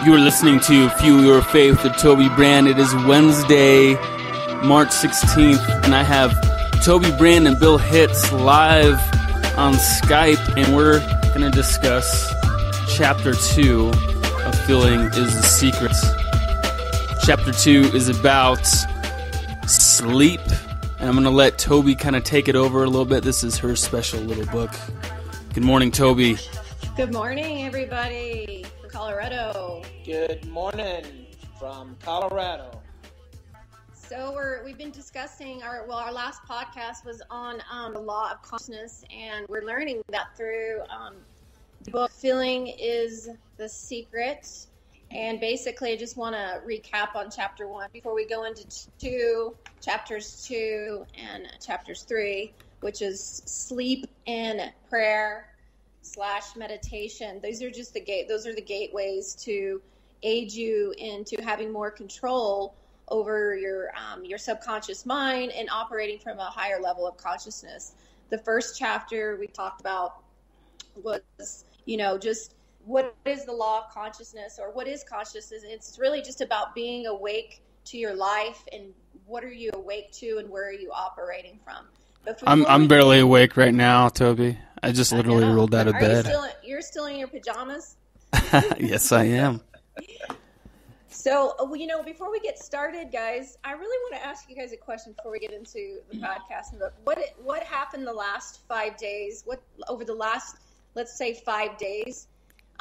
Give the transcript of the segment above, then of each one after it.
You are listening to Fuel Your Faith with Toby Brand. It is Wednesday, March 16th, and I have Toby Brand and Bill Hitz live on Skype, and we're going to discuss Chapter 2 of Filling is the Secret. Chapter 2 is about sleep, and I'm going to let Toby kind of take it over a little bit. This is her special little book. Good morning, Toby. Good morning, everybody from Colorado. Good morning from Colorado. So we've been discussing our last podcast was on the law of consciousness, and we're learning that through the book Filling is the Secret. And basically, I just want to recap on chapter 1 before we go into chapters 2 and chapters 3, which is sleep and prayer / meditation. Those are just those are the gateways to aid you into having more control over your subconscious mind and operating from a higher level of consciousness. The first chapter we talked about was, just what is the law of consciousness, or what is consciousness? It's really just about being awake to your life, and what are you awake to, and where are you operating from. I'm barely awake right now, Toby. I just literally rolled out of bed. You're still in your pajamas? Yes, I am. So, before we get started, guys, I really want to ask you guys a question before we get into the podcast. What happened the last 5 days? What over the last, let's say, 5 days,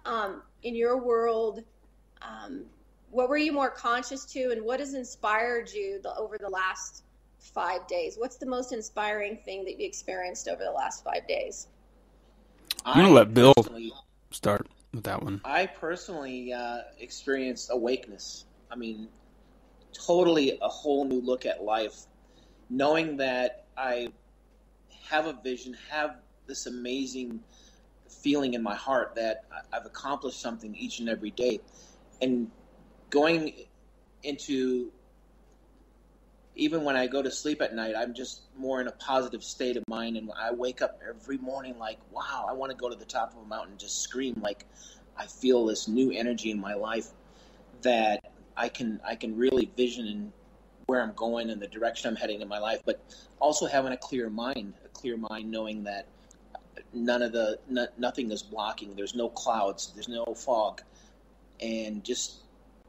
in your world? What were you more conscious to, and what has inspired you over the last 5 days? What's the most inspiring thing that you experienced over the last 5 days? I'm going to let Bill start with that one. I personally experienced awakeness. I mean, totally a whole new look at life, knowing that I have a vision, have this amazing feeling in my heart that I've accomplished something each and every day. And going into, even when I go to sleep at night, I'm just more in a positive state of mind. And I wake up every morning like, wow, I want to go to the top of a mountain and just scream. Like, I feel this new energy in my life that I can really vision where I'm going and the direction I'm heading in my life, but also having a clear mind knowing that nothing is blocking. There's no clouds, there's no fog, and just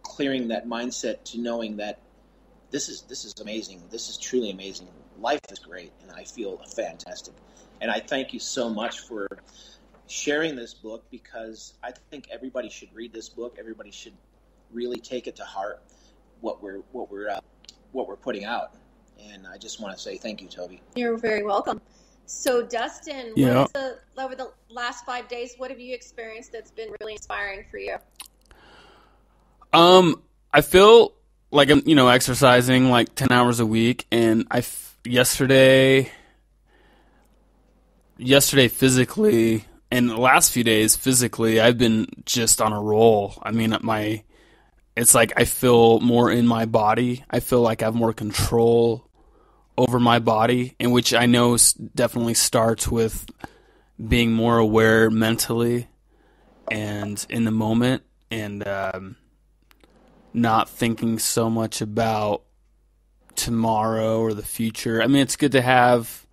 clearing that mindset to knowing that this is amazing. This is truly amazing. Life is great, and I feel fantastic. And I thank you so much for sharing this book, because I think everybody should read this book. Everybody should really take it to heart, what we're putting out. And I just want to say thank you, Toby. You're very welcome. So, Dustin, over the last 5 days, what have you experienced that's been really inspiring for you? I feel like I'm, exercising like 10 hours a week, and yesterday physically, and the last few days physically, I've been just on a roll. I mean, it's like I feel more in my body. I feel like I have more control over my body, in which I know definitely starts with being more aware mentally and in the moment, and not thinking so much about tomorrow or the future. I mean, it's good to have,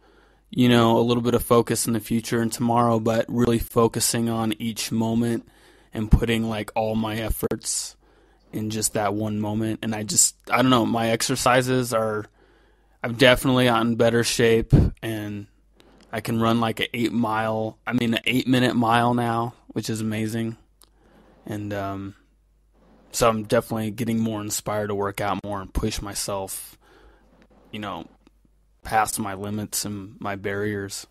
a little bit of focus in the future and tomorrow, but really focusing on each moment and putting like all my efforts in just that one moment. And I don't know, my exercises I'm definitely gotten better shape, and I can run like an 8-minute mile now, which is amazing. And, so I'm definitely getting more inspired to work out more and push myself, past my limits and my barriers.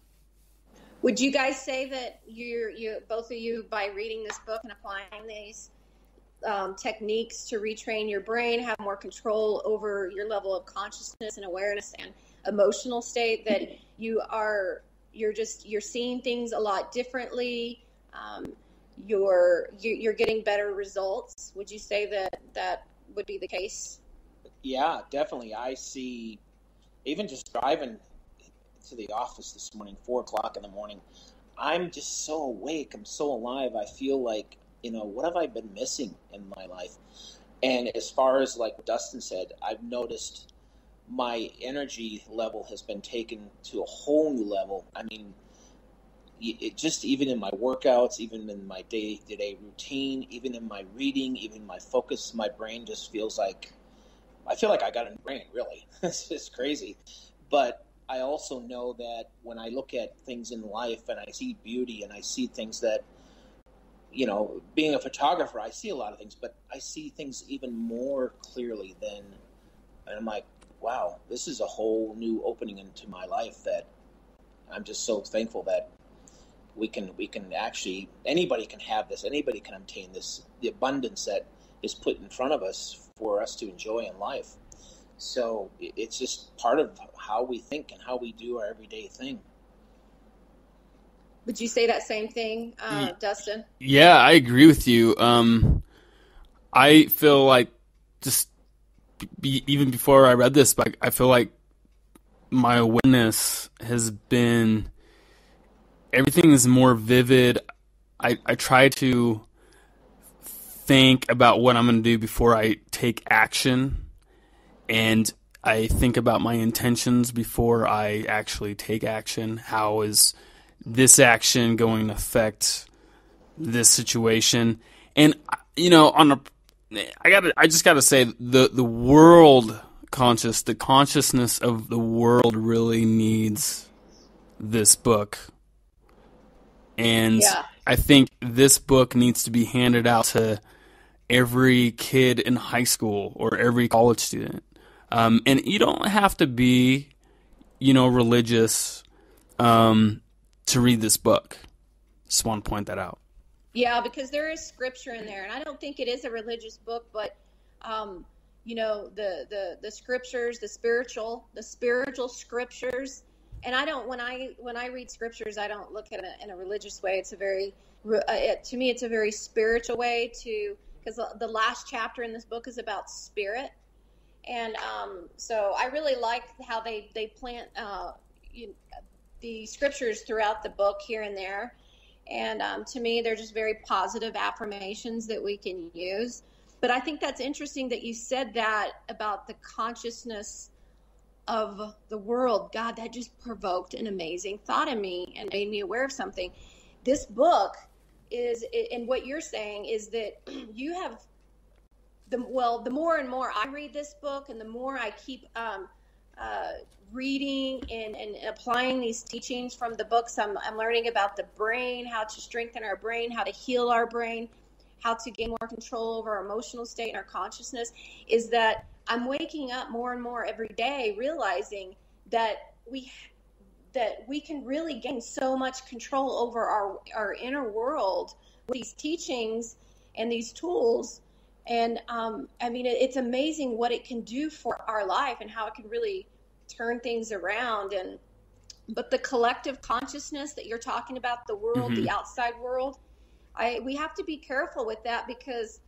Would you guys say that you both of you, by reading this book and applying these techniques to retrain your brain, have more control over your level of consciousness and awareness and emotional state, that you're seeing things a lot differently? You're getting better results. Would you say that would be the case? Yeah, definitely. I see, even just driving to the office this morning, 4:00 in the morning, I'm just so awake. I'm so alive. I feel like what have I been missing in my life? And as far as like Dustin said, I've noticed my energy level has been taken to a whole new level. I mean, it just even in my workouts, even in my day-to-day routine, even in my reading, even my focus, my brain just feels like, I feel like I got a new brain, really. It's just crazy. But I also know that when I look at things in life and I see beauty and I see things that, being a photographer, I see a lot of things, but I see things even more clearly and I'm like, wow, this is a whole new opening into my life that I'm just so thankful that we can actually, anybody can have this, anybody can obtain this, the abundance that is put in front of us for us to enjoy in life. So it's just part of how we think and how we do our everyday thing. Would you say that same thing, Dustin? Yeah, I agree with you. I feel like just even before I read this, I feel like my awareness has been, everything is more vivid. I try to think about what I'm going to do before I take action. And I think about my intentions before I actually take action. How is this action going to affect this situation? And, I just gotta say the world the consciousness of the world really needs this book. And I think this book needs to be handed out to every kid in high school or every college student. And you don't have to be, religious to read this book. Just want to point that out. Yeah, because there is scripture in there, and I don't think it is a religious book, but the scriptures, the spiritual scriptures. And I don't, when I read scriptures, I don't look at it in a religious way. It's a very, to me, it's a very spiritual way because the last chapter in this book is about spirit. And so I really like how they plant the scriptures throughout the book here and there. And to me, they're just very positive affirmations that we can use. But I think that's interesting that you said that about the consciousness of the world. God, that just provoked an amazing thought in me and made me aware of something. This book is, and what you're saying is that you have, the more and more I read this book and the more I keep reading and applying these teachings from the books, I'm learning about the brain, how to strengthen our brain, how to heal our brain, how to gain more control over our emotional state and our consciousness, is that I'm waking up more and more every day realizing that we can really gain so much control over our inner world with these teachings and these tools. And it's amazing what it can do for our life and how it can really turn things around. But the collective consciousness that you're talking about, the world, the outside world, we have to be careful with that because,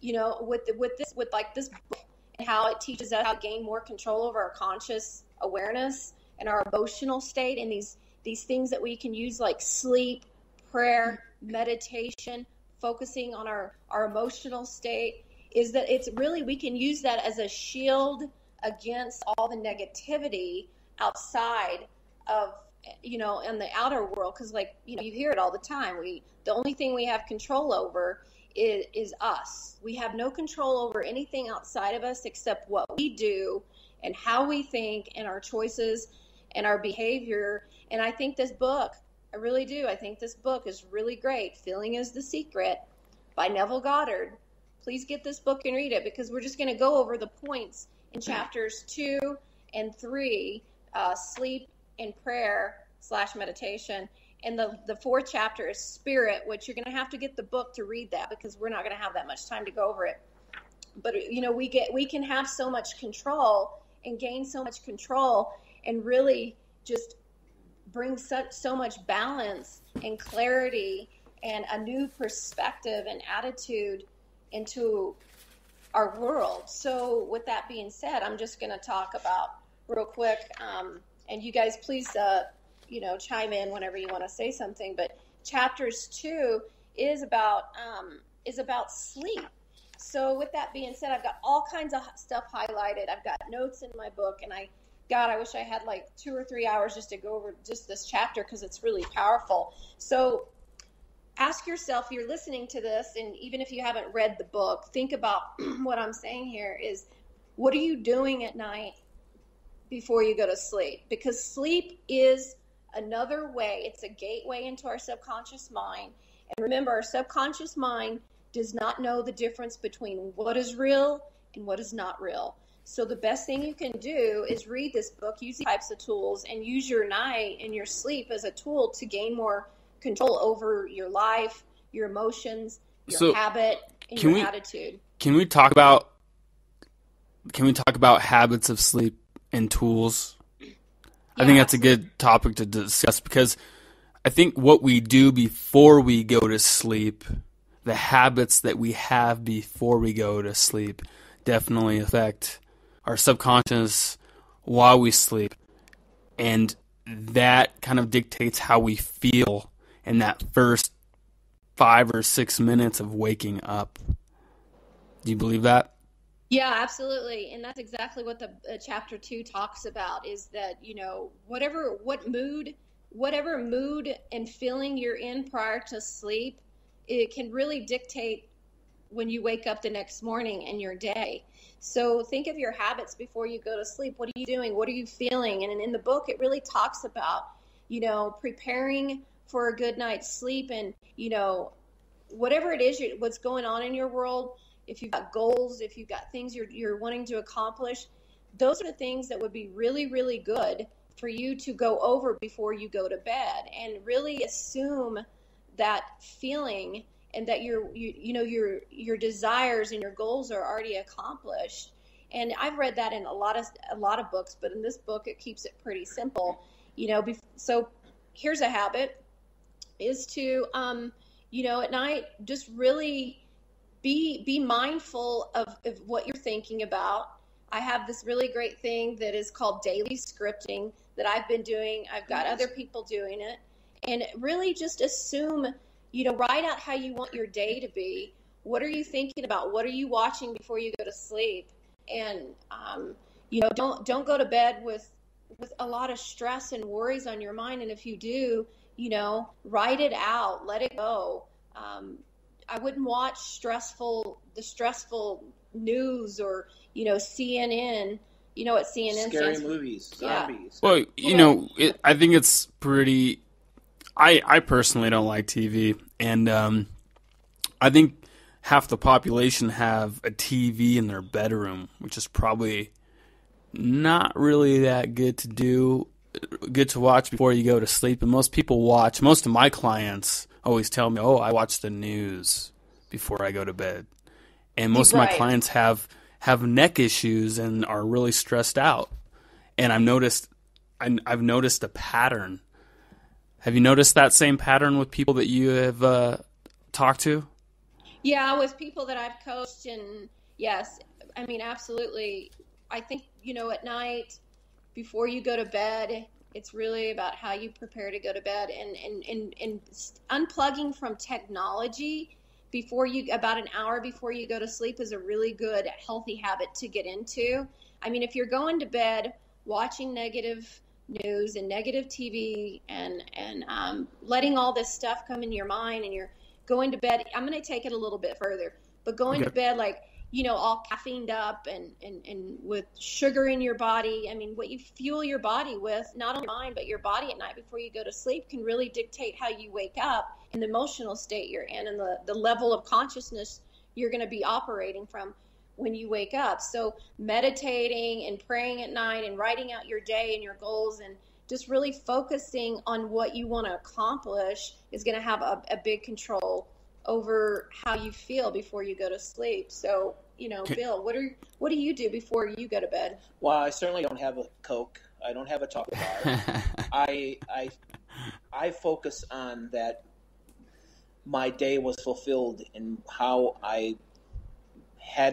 with this book and how it teaches us how to gain more control over our conscious awareness and our emotional state, and these things that we can use like sleep, prayer, meditation, focusing on our emotional state, is that it's really, we can use that as a shield against all the negativity outside of, in the outer world. Because you hear it all the time. The only thing we have control over is us. We have no control over anything outside of us except what we do and how we think and our choices and our behavior. And I think this book, I really do. I think this book is really great. Feeling is the Secret by Neville Goddard. Please get this book and read it, because we're just going to go over the points in chapters 2 and 3, sleep and prayer / meditation. And the fourth chapter is spirit, which you're going to have to get the book to read that, because we're not going to have that much time to go over it. But, we can have so much control and gain so much control and really just bring so much balance and clarity and a new perspective and attitude into our world. So with that being said, I'm just going to talk about real quick, and you guys please, chime in whenever you want to say something. But chapters 2 is about is about sleep. So with that being said, I've got all kinds of stuff highlighted. I've got notes in my book, and I wish I had like 2 or 3 hours just to go over just this chapter because it's really powerful. So ask yourself, you're listening to this, and even if you haven't read the book, think about what I'm saying here is, what are you doing at night before you go to sleep? Because sleep is another way. It's a gateway into our subconscious mind. And remember, our subconscious mind does not know the difference between what is real and what is not real. So the best thing you can do is read this book, use these types of tools, and use your night and your sleep as a tool to gain more control over your life, your emotions, your habit, and your attitude. Can we talk about habits of sleep and tools? Yeah, I think that's absolutely a good topic to discuss, because I think what we do before we go to sleep, the habits that we have before we go to sleep, definitely affect our subconscious while we sleep. And that kind of dictates how we feel in that first 5 or 6 minutes of waking up. Do you believe that? Yeah, absolutely. And that's exactly what the chapter 2 talks about, is that, whatever mood and feeling you're in prior to sleep, it can really dictate when you wake up the next morning and your day. So think of your habits before you go to sleep. What are you doing? What are you feeling? And in the book, it really talks about, preparing for a good night's sleep, and, whatever it is, what's going on in your world. If you've got goals, if you've got things you're wanting to accomplish, those are the things that would be really, really good for you to go over before you go to bed, and really assume that feeling and that your desires and your goals are already accomplished. And I've read that in a lot of books, but in this book it keeps it pretty simple. So here's a habit, is to at night just really be mindful of what you're thinking about. I have this really great thing that is called daily scripting that I've been doing. I've got other people doing it. And really just assume, write out how you want your day to be. What are you thinking about? What are you watching before you go to sleep? And, don't go to bed with a lot of stress and worries on your mind. And if you do, write it out, let it go. I wouldn't watch the stressful news or, CNN. You know what CNN Scary stands for? Movies, zombies. Well, I think it's pretty... I personally don't like TV, and I think half the population have a TV in their bedroom, which is probably not really that good to watch before you go to sleep. And most of my clients always tell me, I watch the news before I go to bed. And most of my clients have neck issues and are really stressed out. And I've noticed a pattern. Have you noticed that same pattern with people that you have talked to? Yeah, with people that I've coached, and yes, I mean, absolutely. I think, at night before you go to bed, it's really about how you prepare to go to bed, and unplugging from technology about an hour before you go to sleep is a really good, healthy habit to get into. I mean, if you're going to bed watching negative news and negative TV and letting all this stuff come in your mind, and you're going to bed, I'm going to take it a little bit further, but going to bed like, all caffeined up and with sugar in your body. I mean, what you fuel your body with, not only your mind, but your body at night before you go to sleep, can really dictate how you wake up and the emotional state you're in, and the level of consciousness you're going to be operating from when you wake up. So meditating and praying at night and writing out your day and your goals and just really focusing on what you want to accomplish is going to have a big control over how you feel before you go to sleep. So, Bill, what do you do before you go to bed? Well, I certainly don't have a Coke. I don't have a chocolate bar. I focus on that my day was fulfilled and how I had